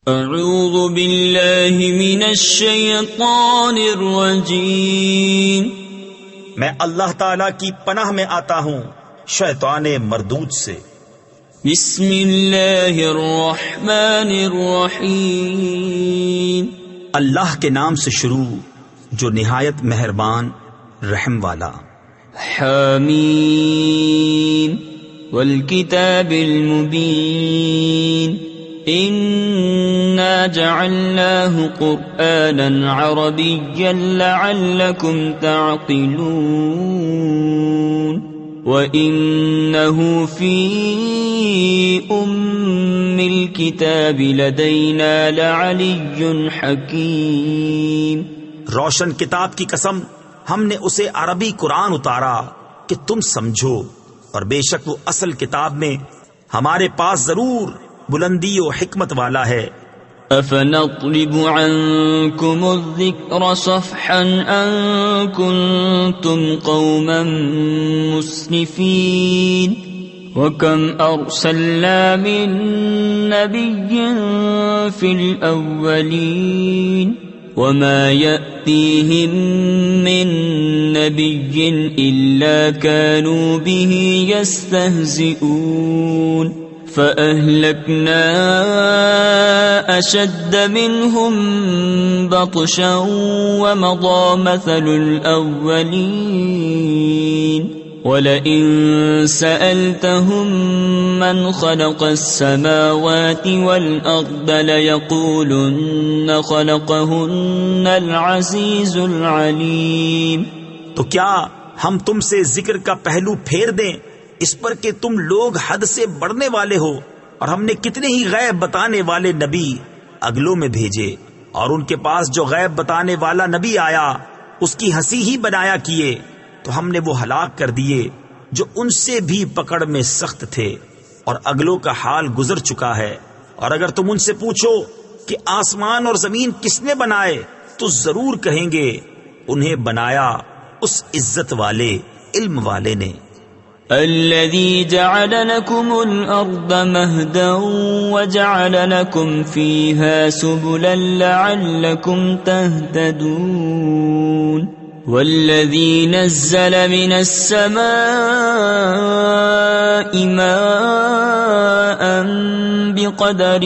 اعوذ باللہ من الشیطان الرجیم، میں اللہ تعالیٰ کی پناہ میں آتا ہوں شیطان مردود سے۔ بسم اللہ الرحمن الرحیم، اللہ کے نام سے شروع جو نہایت مہربان رحم والا۔ حامیم والکتاب المبین، انا جعلناه قرآنا عربیا لعلکم تعقلون، وَإِنَّهُ فِي أُمِّ الْكِتَابِ لَدَيْنَا لَعَلِيٌّ حَكِيمٌ۔ روشن کتاب کی قسم، ہم نے اسے عربی قرآن اتارا کہ تم سمجھو، اور بے شک وہ اصل کتاب میں ہمارے پاس ضرور بلندی و حکمت والا ہے۔ أَفَنَضْرِبُ عَنْكُمُ الذِّكْرَ صَفْحًا أَن كُنتُمْ قَوْمًا مُسْرِفِينَ، وَكَمْ أَرْسَلْنَا مِن نَّبِيٍّ فِي الْأَوَّلِينَ، وَمَا يَأْتِيهِم مِّن نَّبِيٍّ إِلَّا كَانُوا بِهِ يَسْتَهْزِئُونَ، فَأَهْلَكْنَا أَشَدَّ مِنْهُمْ بَطْشًا وَمَضَى مَثَلُ الْأَوَّلِينَ، وَلَئِن سَأَلْتَهُمْ مَنْ خَلَقَ السَّمَاوَاتِ وَالْأَرْضَ لَيَقُولُنَّ خَلَقَهُنَّ الْعَزِيزُ الْعَلِيمُ۔ تو کیا ہم تم سے ذکر کا پہلو پھیر دیں اس پر کہ تم لوگ حد سے بڑھنے والے ہو؟ اور ہم نے کتنے ہی غیب بتانے والے نبی اگلوں میں بھیجے، اور ان کے پاس جو غیب بتانے والا نبی آیا اس کی ہنسی ہی بنایا کیے، تو ہم نے وہ ہلاک کر دیے جو ان سے بھی پکڑ میں سخت تھے، اور اگلوں کا حال گزر چکا ہے۔ اور اگر تم ان سے پوچھو کہ آسمان اور زمین کس نے بنائے، تو ضرور کہیں گے انہیں بنایا اس عزت والے علم والے نے۔ الذي جعل لكم الأرض مهدا وجعل لكم فيها سبلا لعلكم تهتدون، والذي نزل من السماء ماء بقدر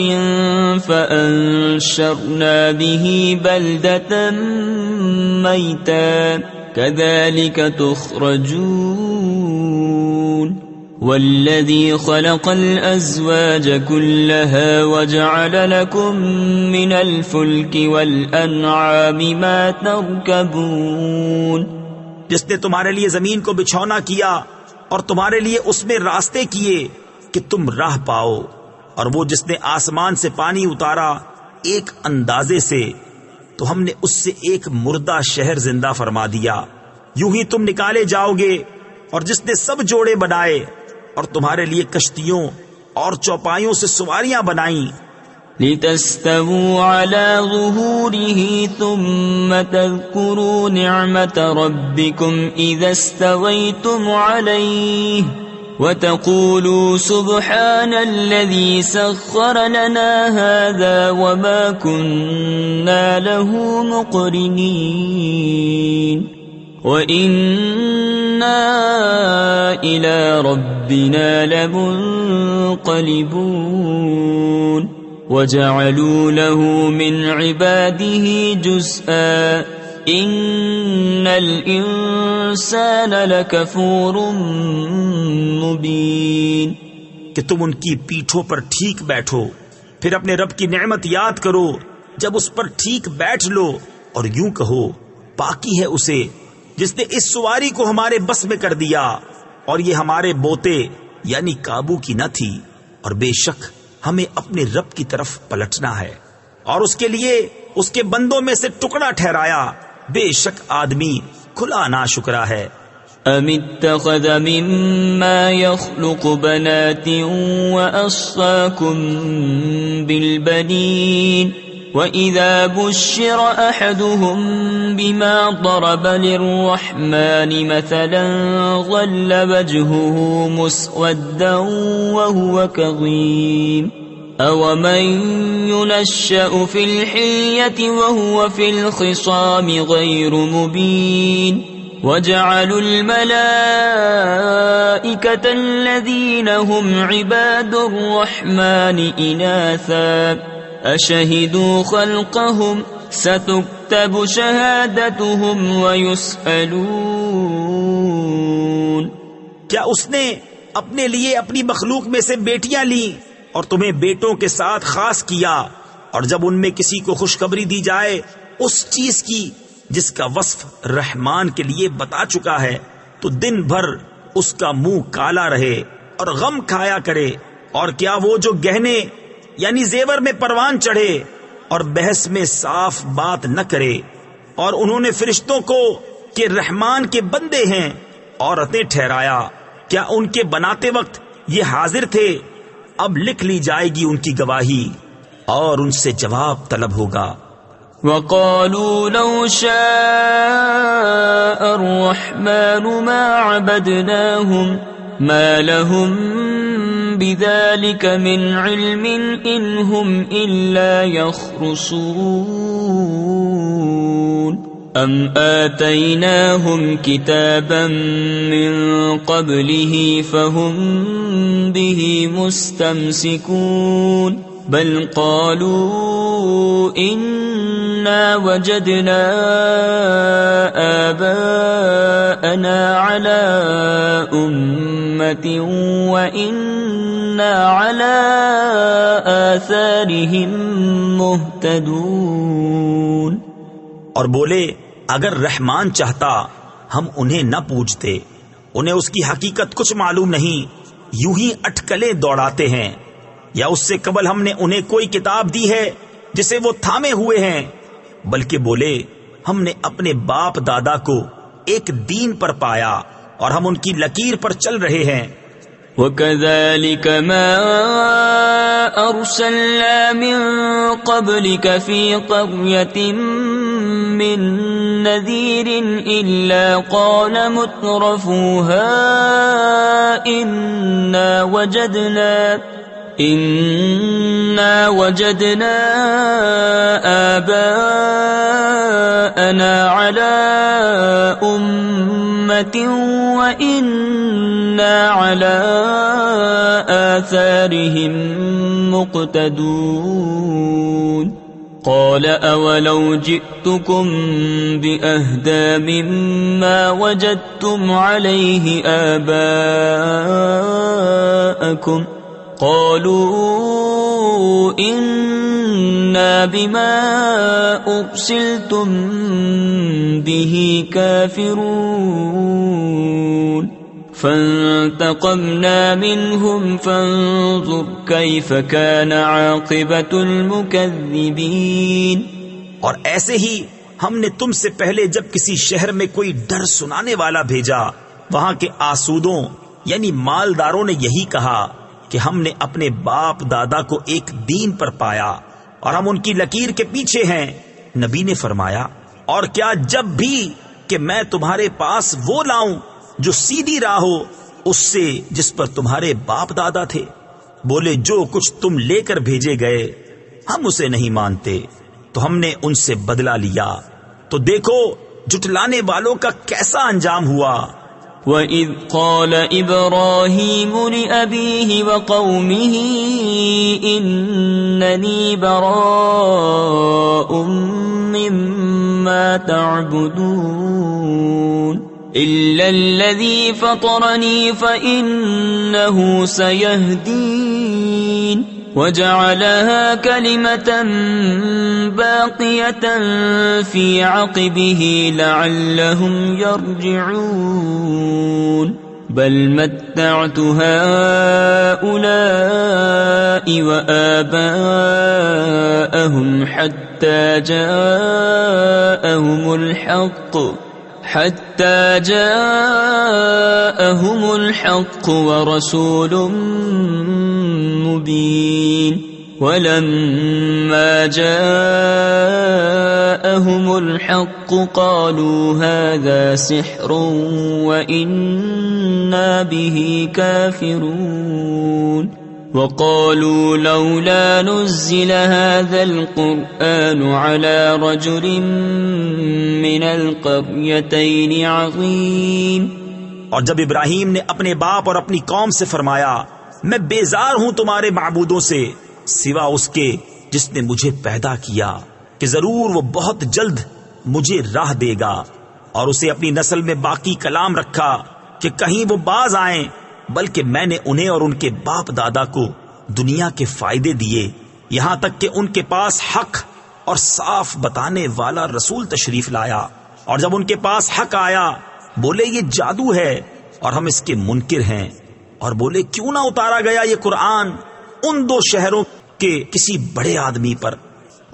فأنشرنا به بلدة ميتا كذلك تخرجون، والذي خلق الأزواج كلها وجعل لكم من الفلك والأنعام ما تركبون، جس نے تمہارے لیے زمین کو بچھونا کیا اور تمہارے لیے اس میں راستے کیے کہ تم راہ پاؤ، اور وہ جس نے آسمان سے پانی اتارا ایک اندازے سے، تو ہم نے اس سے ایک مردہ شہر زندہ فرما دیا، یوں ہی تم نکالے جاؤ گے۔ اور جس نے سب جوڑے بنائے اور تمہارے لیے کشتیوں اور چوپایوں سے سواریاں بنائیں، لِتَسْتَوُوا عَلَى ظُهُورِهِ ثُمَّ تَذْكُرُوا نِعْمَةَ رَبِّكُمْ إِذَا اسْتَوَيْتُمْ عَلَيْهِ وَتَقُولُوا سُبْحَانَ الَّذِي سَخَّرَ لَنَا هَذَا وَمَا كُنَّا لَهُ مُقْرِنِينَ وَإِنَّا إِلَى رَبِّنَا لَمُنقَلِبُونَ، وَجَعَلُوا لَهُ مِنْ عِبَادِهِ جُزْءًا إِنَّ الْإِنسَانَ لَكَفُورٌ مُبِينٌ۔ کہ تم ان کی پیٹھوں پر ٹھیک بیٹھو، پھر اپنے رب کی نعمت یاد کرو، جب اس پر ٹھیک بیٹھ لو اور یوں کہو پاکی ہے اسے جس نے اس سواری کو ہمارے بس میں کر دیا، اور یہ ہمارے بوتے یعنی قابو کی نہ تھی، اور بے شک ہمیں اپنے رب کی طرف پلٹنا ہے، اور اس کے لیے اس کے بندوں میں سے ٹکڑا ٹھہرایا، بے شک آدمی کھلا ناشکرا ہے۔ ام اتخذ مما يخلق بنات وأصفاكم بالبنين وَإِذَا بُشِّرَ أَحَدُهُم بِمَا ضَرَبَ لِلرَّحْمَنِ مَثَلًا ظَلَّ وَجْهُهُ مُسْوَدًّا وَهُوَ كَظِيمٌ أَوَمَن يُنَشَّأُ فِي الْحِلْيَةِ وَهُوَ فِي الْخِصَامِ غَيْرُ مُبِينٍ وَجَعَلُوا الْمَلَائِكَةَ الَّذِينَ هُمْ عِبَادُ الرَّحْمَنِ إِنَاثًا أَشَهِدُوا خَلْقَهُمْ سَتُكْتَبُ شَهَادَتُهُمْ وَيُسْأَلُونَ۔ کیا اس نے اپنے لیے اپنی مخلوق میں سے بیٹیاں لی اور تمہیں بیٹوں کے ساتھ خاص کیا، اور جب ان میں کسی کو خوشخبری دی جائے اس چیز کی جس کا وصف رحمان کے لیے بتا چکا ہے، تو دن بھر اس کا منہ کالا رہے اور غم کھایا کرے؟ اور کیا وہ جو گہنے یعنی زیور میں پروان چڑھے اور بحث میں صاف بات نہ کرے، اور انہوں نے فرشتوں کو کہ رحمان کے بندے ہیں عورتیں ٹھہرایا، کیا ان کے بناتے وقت یہ حاضر تھے؟ اب لکھ لی جائے گی ان کی گواہی اور ان سے جواب طلب ہوگا۔ وَقَالُوا لَوْ شَاءَ الرَّحْمَنُ مَا عَبَدْنَاهُمْ مَا لَهُمْ بِذَلِكَ مِنْ عِلْمٍ إِنْ هُمْ إِلَّا يَخْرُصُونَ أَمْ آتَيْنَاهُمْ كِتَابًا مِّن قَبْلِهِ فَهُمْ بِهِ مُسْتَمْسِكُونَ بَلْ قَالُوا إِنَّا وَجَدْنَا آبَاءَنَا عَلَى أُمَّةٍ وَإِنَّا عَلَى آثَارِهِمْ مُهْتَدُونَ۔ اور بولے اگر رحمان چاہتا ہم انہیں نہ پوچھتے، انہیں اس کی حقیقت کچھ معلوم نہیں، یوں ہی اٹکلیں دوڑاتے ہیں، یا اس سے قبل ہم نے انہیں کوئی کتاب دی ہے جسے وہ تھامے ہوئے ہیں؟ بلکہ بولے ہم نے اپنے باپ دادا کو ایک دین پر پایا اور ہم ان کی لکیر پر چل رہے ہیں۔ وَكَذَلِكَ مَا أَرْسَلْنَا مِن قَبْلِكَ فِي قَرْيَةٍ مِّن نَّذِيرٍ إِلَّا قَالَ مُتْرَفُوهَا إِنَّا وَجَدْنَا آبَاءَنَا عَلَى أُمَّةٍ وَإِنَّا عَلَى آثَارِهِمْ مُقْتَدُونَ قَالَ أَوَلَوْ جِئْتُكُمْ بِأَهْدَىٰ مِمَّا وَجَدتُّمْ عَلَيْهِ آبَاءَكُمْ قالوا إنا بما أرسلتم به كافرون فانتقمنا منهم فانظر كيف كان عاقبة المكذبين۔ اور ایسے ہی ہم نے تم سے پہلے جب کسی شہر میں کوئی ڈر سنانے والا بھیجا، وہاں کے آسودوں یعنی مالداروں نے یہی کہا کہ ہم نے اپنے باپ دادا کو ایک دین پر پایا اور ہم ان کی لکیر کے پیچھے ہیں۔ نبی نے فرمایا اور کیا جب بھی کہ میں تمہارے پاس وہ لاؤں جو سیدھی راہ ہو اس سے جس پر تمہارے باپ دادا تھے؟ بولے جو کچھ تم لے کر بھیجے گئے ہم اسے نہیں مانتے تو ہم نے ان سے بدلہ لیا، تو دیکھو جھٹلانے والوں کا کیسا انجام ہوا۔ وَإِذْ قَالَ إِبْرَاهِيمُ لِأَبِيهِ وَقَوْمِهِ إِنَّنِي بَرَاءٌ مِّمَّا تَعْبُدُونَ إِلَّا الَّذِي فَطَرَنِي فَإِنَّهُ سَيَهْدِينِ وَجَعَلَهَا كَلِمَةً بَاقِيَةً فِي عَقِبِهِ لَعَلَّهُمْ يَرْجِعُونَ بَلْ مَتَّعْتُ هَٰؤُلَاءِ وَآبَاءَهُمْ حَتَّىٰ جَاءَهُمُ الْحَقُّ وَرَسُولٌ مُّبِينٌ وَلَمَّا جَاءَهُمُ الْحَقُّ قَالُوا هَٰذَا سِحْرٌ وَإِنَّا بِهِ كَافِرُونَ وقالوا لولا نزل هذا القرآن على رجل من القريتين عظيم. اور جب ابراہیم نے اپنے باپ اور اپنی قوم سے فرمایا میں بیزار ہوں تمہارے معبودوں سے سوا اس کے جس نے مجھے پیدا کیا کہ ضرور وہ بہت جلد مجھے راہ دے گا، اور اسے اپنی نسل میں باقی کلام رکھا کہ کہیں وہ باز آئیں، بلکہ میں نے انہیں اور ان کے باپ دادا کو دنیا کے فائدے دیے یہاں تک کہ ان کے پاس حق اور صاف بتانے والا رسول تشریف لایا، اور جب ان کے پاس حق آیا بولے یہ جادو ہے اور ہم اس کے منکر ہیں، اور بولے کیوں نہ اتارا گیا یہ قرآن ان دو شہروں کے کسی بڑے آدمی پر.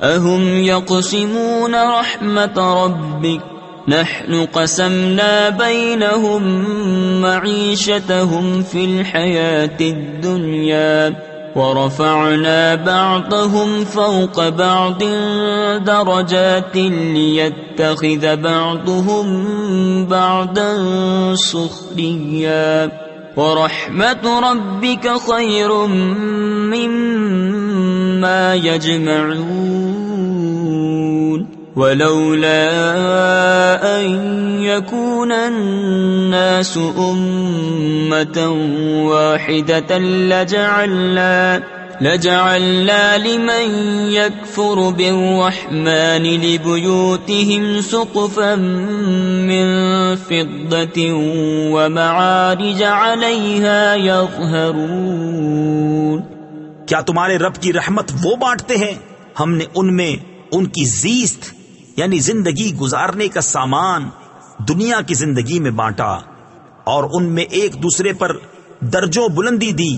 اہم یقسمون رحمت ربک نحن قسمنا بینہم معیشتہم فی الحیاة الدنیا ورفعنا بعضهم فوق بعض درجات لیتخذ بعضهم بعضا سخریا ورحمت ربک خیر مما یجمعون. ولولا أن يكون الناس أمة واحدة لجعلنا لمن يكفر بالرحمن لبيوتهم سقفا من فضة ومعارج عليها يظهرون. کیا تمہارے رب کی رحمت وہ بانٹتے ہیں؟ ہم نے ان میں ان کی زیست یعنی زندگی گزارنے کا سامان دنیا کی زندگی میں بانٹا، اور ان میں ایک دوسرے پر درجوں بلندی دی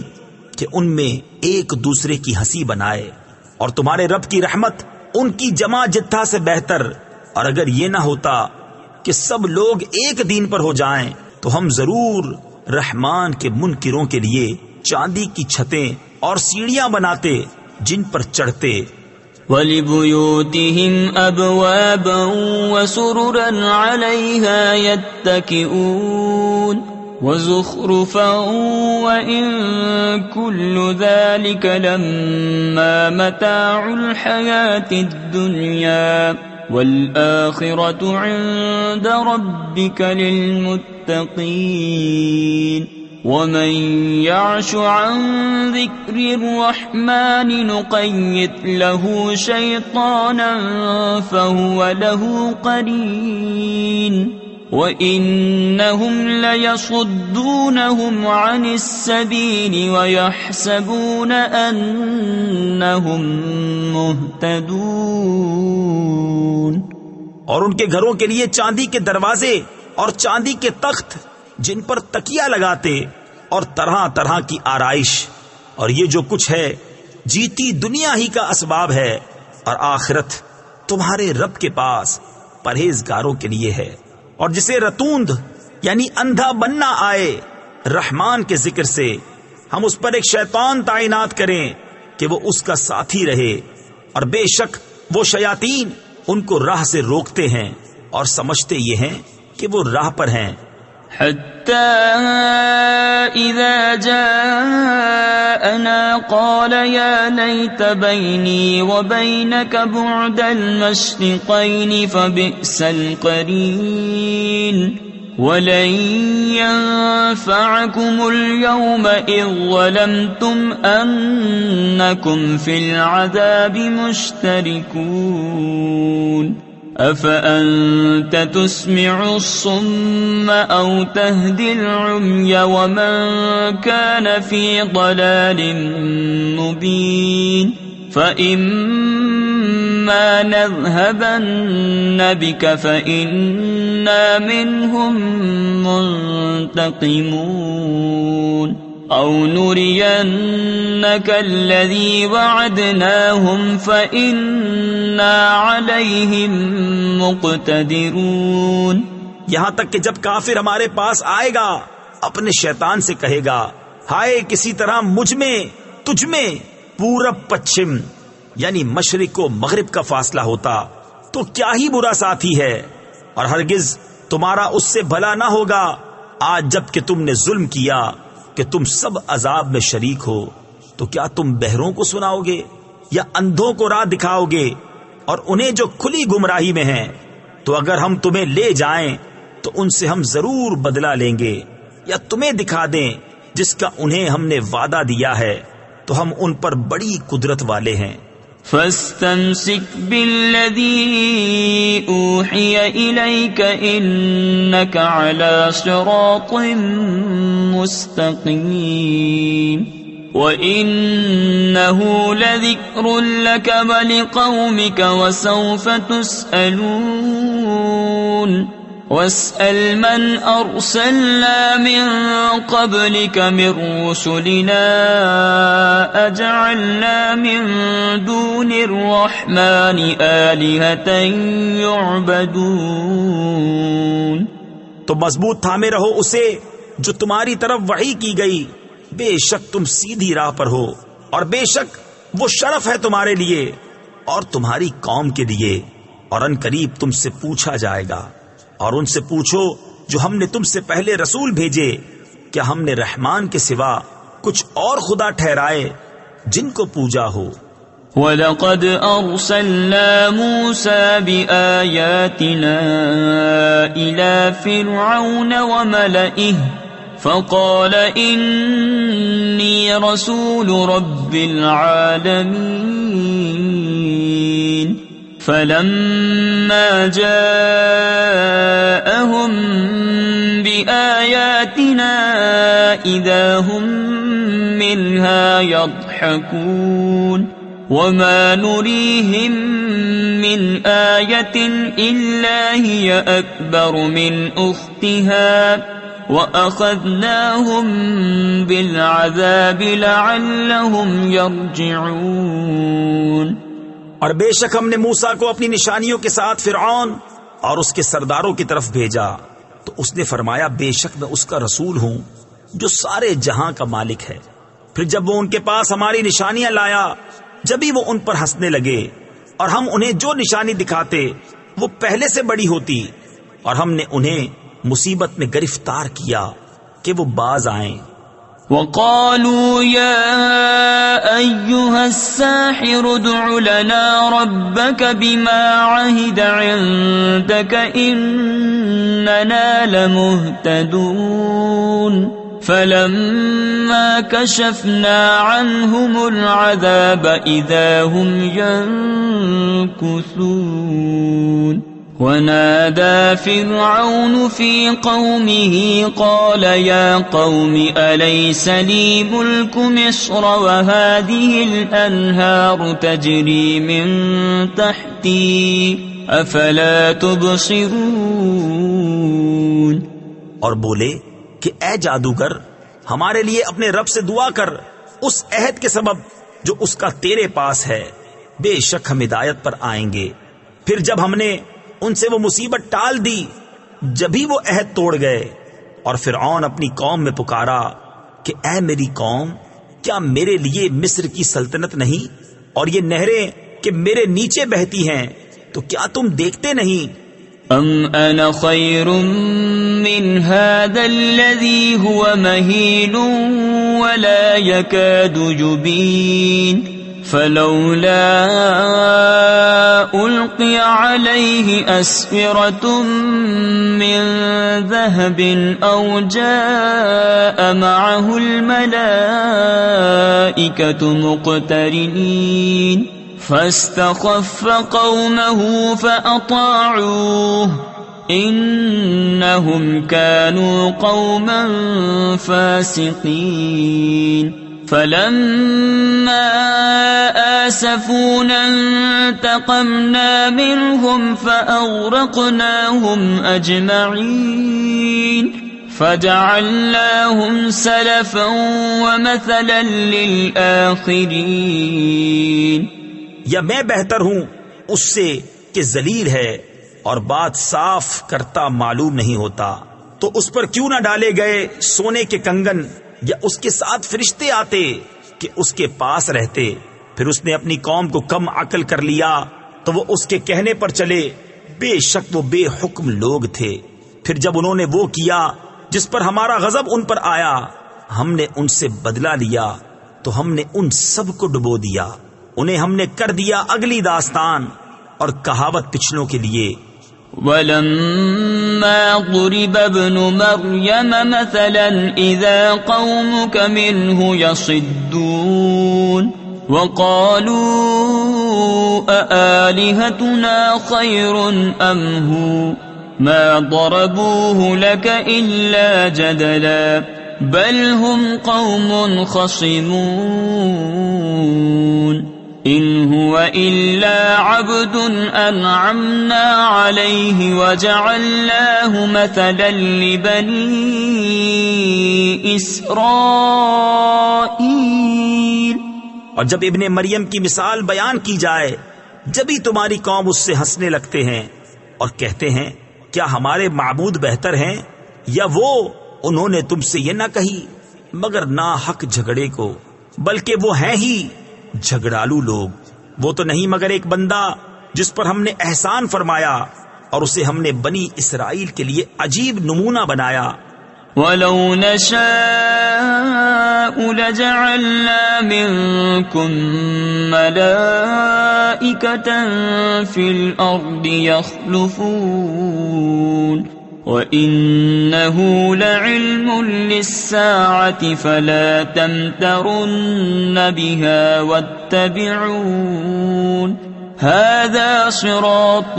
کہ ان میں ایک دوسرے کی ہنسی بنائے. اور تمہارے رب کی رحمت ان کی جمع جتھا سے بہتر، اور اگر یہ نہ ہوتا کہ سب لوگ ایک دین پر ہو جائیں تو ہم ضرور رحمان کے منکروں کے لیے چاندی کی چھتیں اور سیڑھیاں بناتے جن پر چڑھتے. وَلِبُيُوتِهِمْ أَبْوَابًا وَسُرُرًا عَلَيْهَا يَتَّكِئُونَ وَزُخْرُفًا وَإِن كُلُّ ذَلِكَ لَمَّا مَتَاعُ الْحَيَاةِ الدُّنْيَا وَالْآخِرَةُ عِندَ رَبِّكَ لِلْمُتَّقِينَ. وَمَن يَعْشُ عَن ذِكْرِ الرَّحْمَنِ نُقَيِّضْ لَهُ شَيْطَانًا فَهُوَ لَهُ قَرِينٌ. وَإِنَّهُمْ لَيَصُدُّونَهُمْ عَنِ السَّبِيلِ وَيَحْسَبُونَ أَنَّهُمْ مُهْتَدُونَ. اور ان کے گھروں کے لیے چاندی کے دروازے اور چاندی کے تخت جن پر تکیہ لگاتے اور طرح طرح کی آرائش، اور یہ جو کچھ ہے جیتی دنیا ہی کا اسباب ہے، اور آخرت تمہارے رب کے پاس پرہیزگاروں کے لیے ہے. اور جسے رتوند یعنی اندھا بننا آئے رحمان کے ذکر سے، ہم اس پر ایک شیطان تعینات کریں کہ وہ اس کا ساتھی رہے، اور بے شک وہ شیاطین ان کو راہ سے روکتے ہیں اور سمجھتے یہ ہیں کہ وہ راہ پر ہیں. حتى إذا جاءنا قال يا ليت بيني وبينك بعد المشرقين فبئس القرين. ولن ينفعكم اليوم إذ ظلمتم أنكم في العذاب مشتركون. أفأنت تسمع الصم أو تهدي العمي ومن كان في ضلال مبين. فإما نذهبن بك فإنا منهم منتقمون أو نرينك الذي وعدناهم فإنا عليهم مقتدرون. یہاں تک کہ جب کافر ہمارے پاس آئے گا اپنے شیطان سے کہے گا ہائے کسی طرح مجھ میں تجھ میں پورب پچھم یعنی مشرق و مغرب کا فاصلہ ہوتا تو کیا ہی برا ساتھی ہے، اور ہرگز تمہارا اس سے بھلا نہ ہوگا آج جب کہ تم نے ظلم کیا کہ تم سب عذاب میں شریک ہو. تو کیا تم بہروں کو سناؤ گے یا اندھوں کو راہ دکھاؤ گے اور انہیں جو کھلی گمراہی میں ہیں؟ تو اگر ہم تمہیں لے جائیں تو ان سے ہم ضرور بدلہ لیں گے، یا تمہیں دکھا دیں جس کا انہیں ہم نے وعدہ دیا ہے تو ہم ان پر بڑی قدرت والے ہیں۔ فاستمسك بالذي أوحي إليك إنك على صراط مستقيم وإنه لذكر لك ولقومك وسوف تسألون واسأل من أرسلنا من قبلك من رسلنا أجعلنا من دون الرحمن آلهة يعبدون۔ تو مضبوط تھامے رہو اسے جو تمہاری طرف وحی کی گئی، بے شک تم سیدھی راہ پر ہو، اور بے شک وہ شرف ہے تمہارے لیے اور تمہاری قوم کے لیے، اور ان قریب تم سے پوچھا جائے گا۔ اور ان سے پوچھو جو ہم نے تم سے پہلے رسول بھیجے، کیا ہم نے رحمان کے سوا کچھ اور خدا ٹھہرائے جن کو پوجا ہو؟ وَلَقَدْ أَرْسَلْنَا مُوسَى بِآيَاتِنَا إِلَى فِرْعَوْنَ وَمَلَئِهِ فَقَالَ إِنِّي رَسُولُ رَبِّ الْعَالَمِينَ فَلَمَّا جَاءَهُم بِآيَاتِنَا إِذَا هُم مِّنْهَا يَضْحَكُونَ وَمَا نُرِيهِم مِّنْ آيَةٍ إِلَّا هِيَ أَكْبَرُ مِنْ أُخْتِهَا وَأَخَذْنَاهُم بِالْعَذَابِ لَعَلَّهُمْ يَرْجِعُونَ۔ اور بے شک ہم نے موسیٰ کو اپنی نشانیوں کے ساتھ فرعون اور اس کے سرداروں کی طرف بھیجا، تو اس نے فرمایا بے شک میں اس کا رسول ہوں جو سارے جہاں کا مالک ہے۔ پھر جب وہ ان کے پاس ہماری نشانیاں لایا، جبھی وہ ان پر ہنسنے لگے، اور ہم انہیں جو نشانی دکھاتے وہ پہلے سے بڑی ہوتی، اور ہم نے انہیں مصیبت میں گرفتار کیا کہ وہ باز آئیں۔ وَقَالُوا يَا أَيُّهَا السَّاحِرُ ادْعُ لَنَا رَبَّكَ بِمَا عَهِدَ عِندَكَ إِنَّنَا لَمُهْتَدُونَ فَلَمَّا كَشَفْنَا عَنْهُمُ الْعَذَابَ إِذَا هُمْ يَنكُثُونَ وَنَادَى فِرْعَوْنُ فِي قَوْمِهِ قَالَ يَا قَوْمِ أَلَيْسَ لِي مُلْكُ مِصْرَ وَهَٰذِهِ الْأَنْهَارُ تَجْرِي مِن تَحْتِي أَفَلَا تُبْصِرُونَ۔ اور بولے کہ اے جادوگر، ہمارے لیے اپنے رب سے دعا کر اس عہد کے سبب جو اس کا تیرے پاس ہے، بے شک ہم ہدایت پر آئیں گے۔ پھر جب ہم نے ان سے وہ مصیبت ٹال دی، جبھی وہ عہد توڑ گئے، اور فرعون اپنی قوم میں پکارا کہ اے میری قوم، کیا میرے لیے مصر کی سلطنت نہیں اور یہ نہریں کہ میرے نیچے بہتی ہیں؟ تو کیا تم دیکھتے نہیں؟ ام انا خیر من هذا الذي هو مهين ولا يكاد يبين فلولا ألقي عليه أسورة من ذهب أو جاء معه الملائكة مقترنين فاستخف قومه فأطاعوه إنهم كانوا قوما فاسقين فلما آسفونا انتقمنا منهم فأغرقناهم أجمعين فجعلناهم سلفا ومثلا للآخرين۔ یا میں بہتر ہوں اس سے کہ ذلیل ہے اور بات صاف کرتا معلوم نہیں ہوتا، تو اس پر کیوں نہ ڈالے گئے سونے کے کنگن یا اس کے ساتھ فرشتے آتے کہ اس کے پاس رہتے۔ پھر اس نے اپنی قوم کو کم عقل کر لیا تو وہ اس کے کہنے پر چلے، بے شک وہ بے حکم لوگ تھے۔ پھر جب انہوں نے وہ کیا جس پر ہمارا غضب ان پر آیا، ہم نے ان سے بدلہ لیا، تو تو ہم نے ان سب کو ڈبو دیا. انہیں ہم نے کر دیا اگلی داستان اور کہاوت پچھلوں کے لیے. وَلَمَّا ضُرِبَ ابْنُ مَرْيَمَ مَثَلًا إِذَا قَوْمُكَ مِنْهُ يَصِدُّونَ وَقَالُوا أَآلِهَتُنَا خَيْرٌ أَمْ هُوَ مَا ضَرَبُوهُ لَكَ إِلَّا جَدَلًا بَلْ هُمْ قَوْمٌ خَصِمُونَ إِنْ هُوَ إِلَّا عَبْدٌ أَنْعَمْنَا عَلَيْهِ وَجَعَلْنَاهُ مَثَلًا لِبَنِي إِسْرَائِيلَ. اور جب ابن مریم کی مثال بیان کی جائے جبھی تمہاری قوم اس سے ہنسنے لگتے ہیں اور کہتے ہیں کیا ہمارے معبود بہتر ہیں یا وہ. انہوں نے تم سے یہ نہ کہی مگر ناحق جھگڑے کو، بلکہ وہ ہیں ہی جھگڑالو لوگ. وہ تو نہیں مگر ایک بندہ جس پر ہم نے احسان فرمایا اور اسے ہم نے بنی اسرائیل کے لیے عجیب نمونہ بنایا. وَلَوْ نَشَاءُ لَجَعَلْنَا مِنكُم مَّلَائِكَةً فِي الْأَرْضِ يَخْلُفُونَ وَإِنَّهُ لَعِلْمٌ لِلسَّاعَةِ فَلَا تَمْتَرُنَّ بِهَا وَاتَّبِعُونِ هَذَا صِرَاطٌ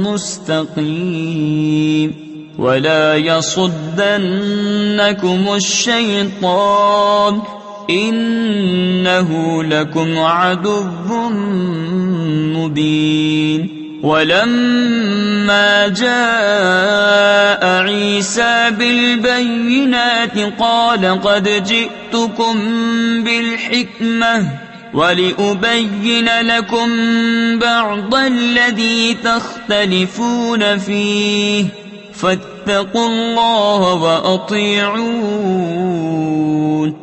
مُسْتَقِيمٌ وَلَا يَصُدَّنَّكُمُ الشَّيْطَانُ إِنَّهُ لَكُمْ عَدُوٌّ مُبِينٌ. وَلَمَّا جَاءَ عِيسَى بِالْبَيِّنَاتِ قَالَ قَدْ جِئْتُكُمْ بِالْحِكْمَةِ وَلِأُبَيِّنَ لَكُمْ بَعْضَ الَّذِي تَخْتَلِفُونَ فِيهِ فَاتَّقُوا اللَّهَ وَأَطِيعُونِ.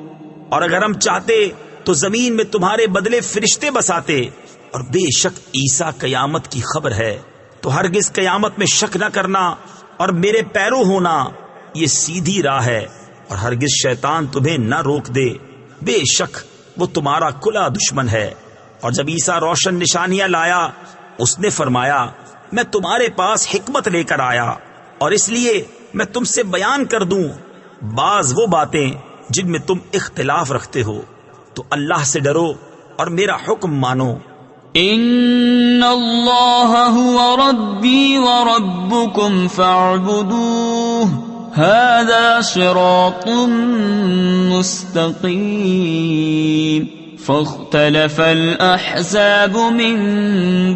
اور اگر ہم چاہتے تو زمین میں تمہارے بدلے فرشتے بساتے، اور بے شک عیسیٰ قیامت کی خبر ہے، تو ہرگز قیامت میں شک نہ کرنا اور میرے پیرو ہونا، یہ سیدھی راہ ہے، اور ہرگز شیطان تمہیں نہ روک دے، بے شک وہ تمہارا کھلا دشمن ہے. اور جب عیسیٰ روشن نشانیاں لایا اس نے فرمایا میں تمہارے پاس حکمت لے کر آیا اور اس لیے میں تم سے بیان کر دوں بعض وہ باتیں جن میں تم اختلاف رکھتے ہو، تو اللہ سے ڈرو اور میرا حکم مانو. ان اللہ هو ربی وربکم فاعبدوه هذا صراط مستقیم. فاختلف الأحزاب من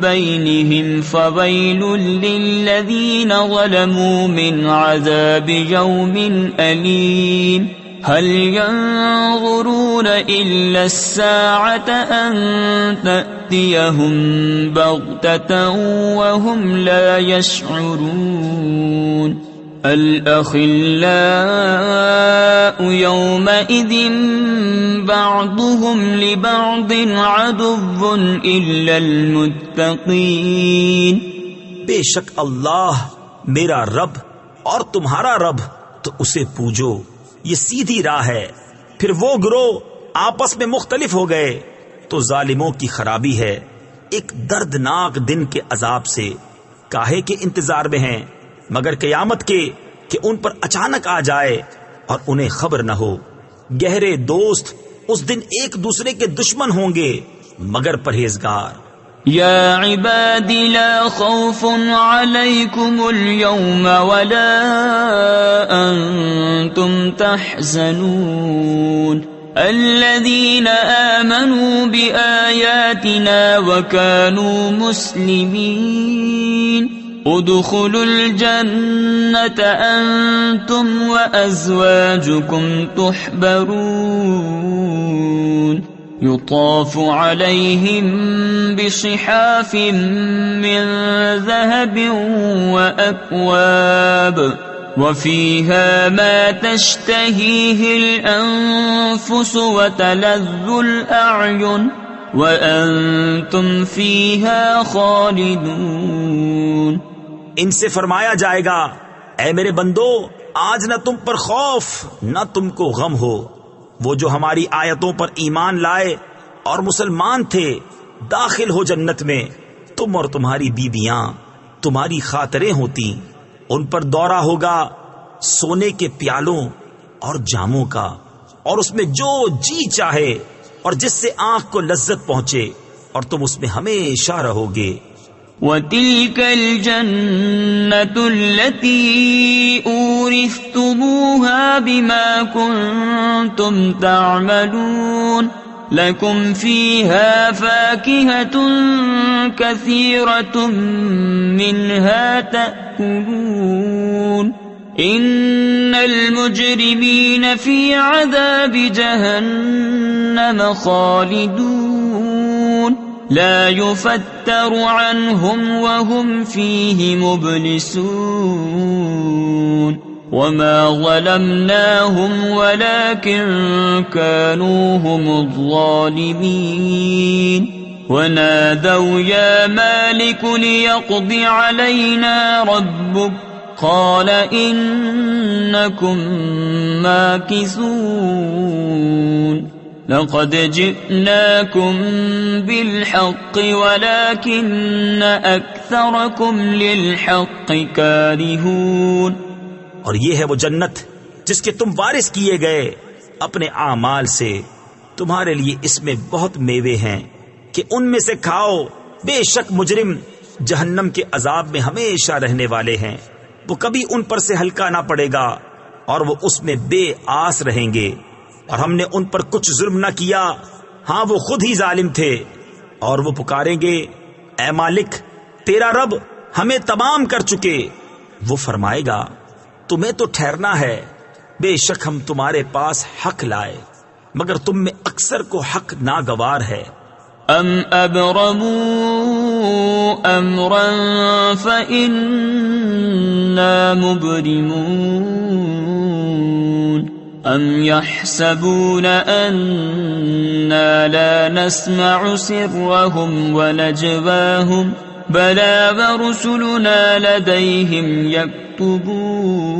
بينهم فويل للذين ظلموا من عذاب يوم أليم. هل ينظرون إلا الساعة أن تأتيهم بغتة وهم لا يشعرون. الأخلاء يومئذ بعضهم لبعض عدو إلا المتقين. بے شک اللہ میرا رب اور تمہارا رب، تو اسے پوجو، یہ سیدھی راہ ہے. پھر وہ گروہ آپس میں مختلف ہو گئے تو ظالموں کی خرابی ہے ایک دردناک دن کے عذاب سے. کاہے کے انتظار میں ہیں مگر قیامت کے کہ ان پر اچانک آ جائے اور انہیں خبر نہ ہو. گہرے دوست اس دن ایک دوسرے کے دشمن ہوں گے مگر پرہیزگار. یا عباد لا خوف علیکم اليوم ولا انتم تحزنون الذین آمنوا بآیاتنا وكانوا مسلمین. ادخلوا الجنة أنتم وأزواجكم تحبرون. يطاف عليهم بصحاف من ذهب وأكواب وفيها ما تشتهيه الأنفس وتلذ الأعين وَأَنْتُمْ فِيهَا خَالِدُونَ. ان سے فرمایا جائے گا اے میرے بندو، آج نہ تم پر خوف نہ تم کو غم ہو، وہ جو ہماری آیتوں پر ایمان لائے اور مسلمان تھے داخل ہو جنت میں، تم اور تمہاری بیویاں تمہاری خاطریں ہوتی، ان پر دورہ ہوگا سونے کے پیالوں اور جاموں کا، اور اس میں جو جی چاہے اور جس سے آنکھ کو لذت پہنچے، اور تم اس میں ہمیشہ رہو گے۔ وَتِلْكَ الْجَنَّةُ الَّتِي أُورِثْتُمُوهَا بِمَا كُنتُمْ تَعْمَلُونَ لَكُمْ فِيهَا فَاكِهَةٌ كَثِيرَةٌ مِّنْهَا تَأْكُلُونَ إِنَّ الْمُجْرِمِينَ فِي عَذَابِ جَهَنَّمَ خَالِدُونَ لا يفتر عنهم وهم فيه مبلسون وما ظلمناهم ولكن كانوا هم الظالمين ونادوا يا مالك ليقض علينا ربك قال إنكم ماكثون لقد جئناكم بالحق ولكن أكثركم للحق كارهون۔ اور یہ ہے وہ جنت جس کے تم وارث کیے گئے اپنے اعمال سے، تمہارے لیے اس میں بہت میوے ہیں کہ ان میں سے کھاؤ، بے شک مجرم جہنم کے عذاب میں ہمیشہ رہنے والے ہیں، وہ کبھی ان پر سے ہلکا نہ پڑے گا اور وہ اس میں بے آس رہیں گے۔ اور ہم نے ان پر کچھ ظلم نہ کیا، ہاں وہ خود ہی ظالم تھے، اور وہ پکاریں گے اے مالک تیرا رب ہمیں تمام کر چکے، وہ فرمائے گا تمہیں تو ٹھہرنا ہے، بے شک ہم تمہارے پاس حق لائے مگر تم میں اکثر کو حق ناگوار ہے۔ ام ابرموا امرا فإنا مبرمون ام يحسبون أنا لا نسمع سرهم ونجواهم بلى ورسلنا لديهم يكتبون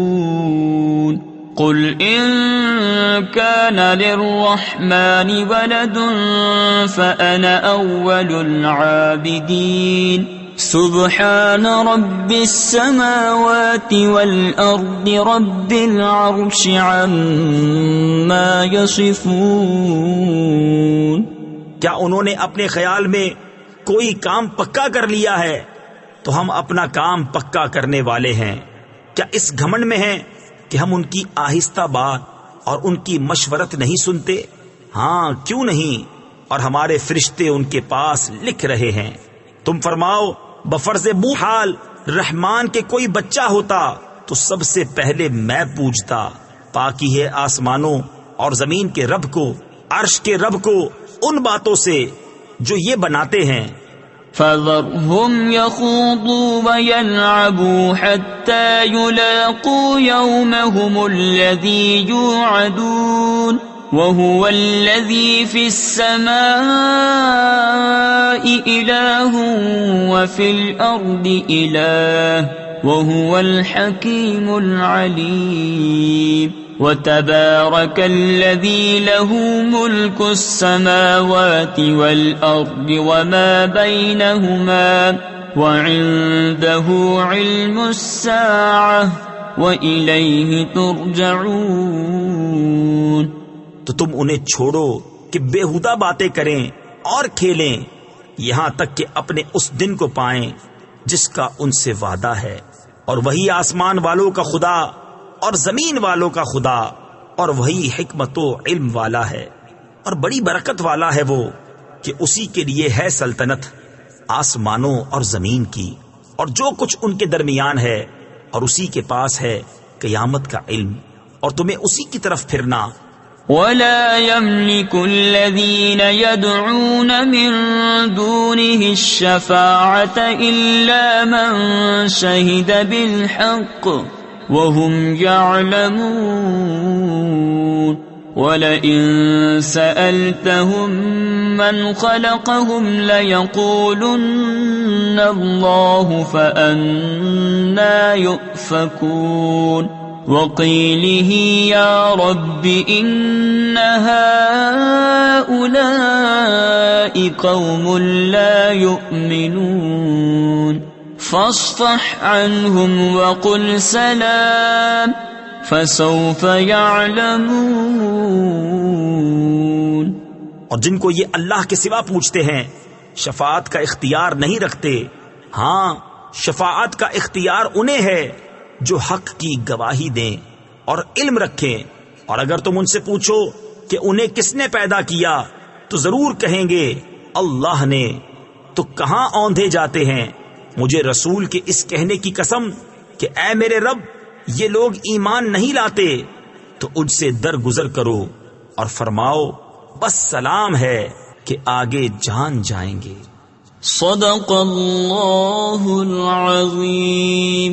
قل إن كان للرحمن ولد فأنا أول العابدين سبحان رب السماوات والأرض رب العرش عما يصفون۔ کیا انہوں نے اپنے خیال میں کوئی کام پکا کر لیا ہے تو ہم اپنا کام پکا کرنے والے ہیں؟ کیا اس گھمنڈ میں ہیں کہ ہم ان کی آہستہ بات اور ان کی مشورت نہیں سنتے؟ ہاں کیوں نہیں، اور ہمارے فرشتے ان کے پاس لکھ رہے ہیں۔ تم فرماؤ بفرض بو حال رحمان کے کوئی بچہ ہوتا تو سب سے پہلے میں پوجتا، پاکی ہے آسمانوں اور زمین کے رب کو، عرش کے رب کو ان باتوں سے جو یہ بناتے ہیں۔ فَذَرْهُمْ يَخُوضُوا وَيَلْعَبُوا حَتَّى يُلَاقُوا يَوْمَهُمُ الَّذِي يُوعَدُونَ وَهُوَ الَّذِي فِي السَّمَاءِ إِلَٰهٌ وَفِي الْأَرْضِ إِلَٰهٌ وَهُوَ الْحَكِيمُ الْعَلِيمُ وَتَبَارَكَ الَّذِي لَهُ مُلْكُ السَّمَاوَاتِ وَالْأَرْضِ وَمَا بَيْنَهُمَا وَعِندَهُ عِلْمُ السَّاعَةِ وَإِلَيْهِ تُرْجَعُونَ۔ تو تم انہیں چھوڑو کہ بےہودہ باتیں کریں اور کھیلیں یہاں تک کہ اپنے اس دن کو پائیں جس کا ان سے وعدہ ہے، اور وہی آسمان والوں کا خدا اور زمین والوں کا خدا، اور وہی حکمت و علم والا ہے اور بڑی برکت والا ہے وہ، کہ اسی کے لیے ہے سلطنت آسمانوں اور زمین کی اور جو کچھ ان کے درمیان ہے، اور اسی کے پاس ہے قیامت کا علم اور تمہیں اسی کی طرف پھرنا۔ وَلَا يَمْلِكُ الَّذِينَ يَدْعُونَ مِن دُونِهِ الشَّفَاعَةَ إِلَّا مَن شَهِدَ بِالْحَقِّ وَهُمْ يَعْلَمُونَ وَلَئِن سَأَلْتَهُم مَّنْ خَلَقَهُمْ لَيَقُولُنَّ اللَّهُ فَأَنَّىٰ يُؤْفَكُونَ وقيله يا رب إن هؤلاء قوم لا يؤمنون فاصفح عنهم وقل سلام فسوف يعلمون. اور جن کو یہ اللہ کے سوا پوچھتے ہیں شفاعت کا اختیار نہیں رکھتے، ہاں شفاعت کا اختیار انہیں ہے جو حق کی گواہی دیں اور علم رکھیں. اور اگر تم ان سے پوچھو کہ انہیں کس نے پیدا کیا تو ضرور کہیں گے اللہ نے. تو کہاں اوندھے جاتے ہیں مجھے رسول کے اس کہنے کی قسم کہ اے میرے رب یہ لوگ ایمان نہیں لاتے، تو ان سے درگزر کرو اور فرماؤ بس سلام ہے کہ آگے جان جائیں گے. صدق اللہ العظیم.